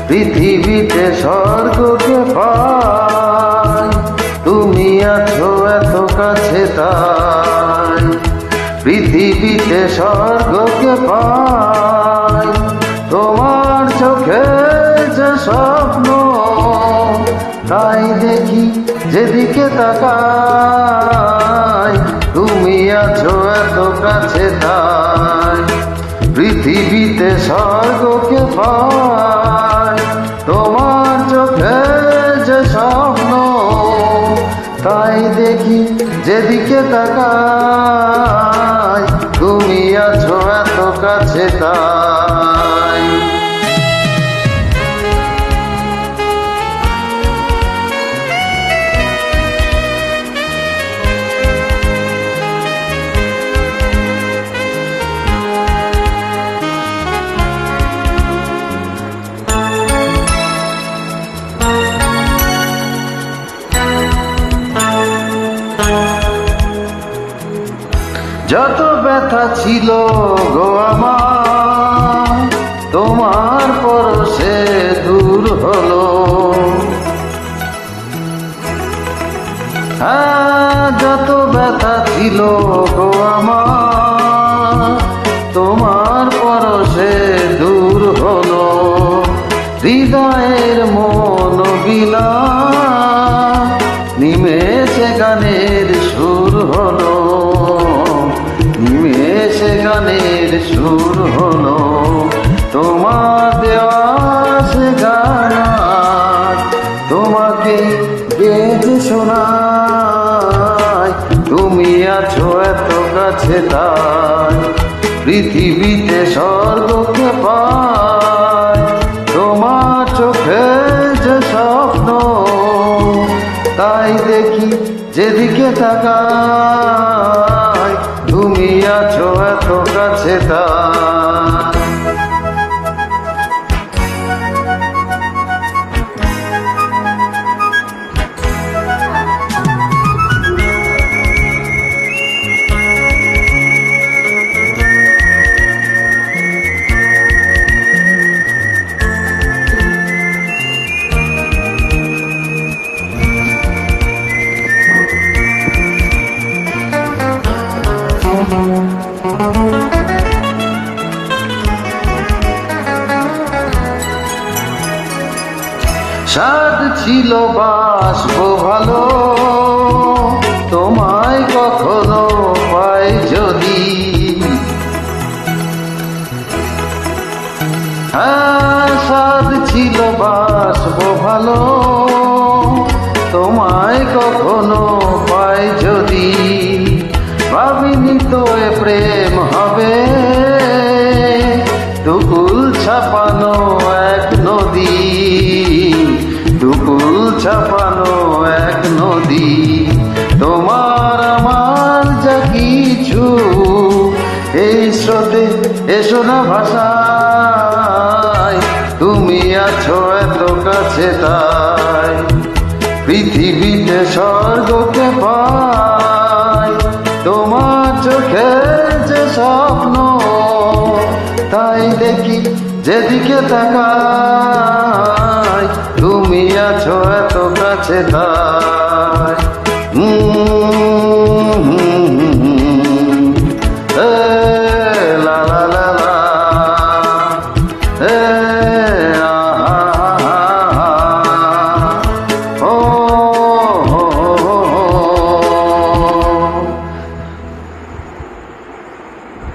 পৃথিবীতে স্বর্গকে পাই, তুমি আছো এত কাছে তাই। পৃথিবীতে স্বর্গকে পাই, তোমার চোখে যে স্বপ্ন, তাই দেখি যেদিকে তাকাই, তুমি আছো এত কাছে তাই। পৃথিবীতে স্বর্গকে পাই, তোমার চোখে যে স্বপ্ন, তাই দেখি যেদিকে তাকাই, তুমি আছো এত কাছে তাই। যত ব্যথা ছিল গো আমার, তোমার পরশে দূর হলো। হ্যাঁ, যত ব্যথা ছিল গো আমার, তোমার পরশে দূর হলো। হৃদয়ের মন বিনা নিমেষে গানের সুর হলো, নিমেষে গানের সুর হলো। তোমার দেওয়া সে গান তোমাকে গেয়ে শোনাই, তুমি আছো এত কাছে তাই। পৃথিবীতে স্বর্গকে পাই, তোমার চোখে যে স্বপ্ন, তাই দেখি যেদিকে তাকাই, তুমি আছো এত কাছে তাই। সাধ ছিল বাসবো ভালো, তোমায় কখনো পাই যদি। হ্যাঁ, সাধ ছিল বাসবো ভালো, তোমায় কখনো পাই যদি। ভাবিনি তো এ প্রেম হবে, দুকুল ছাপানো এক নদী, দুকুল ছাপানো এক নদী। তোমার আমার যা কিছু, এই স্রোতে এসো না ভাষায়, তুমি আছো এত কাছে তাই। পৃথিবীতে স্বর্গকে পাই, তোমার চোখে যে স্বপ্ন, তাই দেখি যেদিকে তাকাই, তুমি আছো এত কাছে তাই।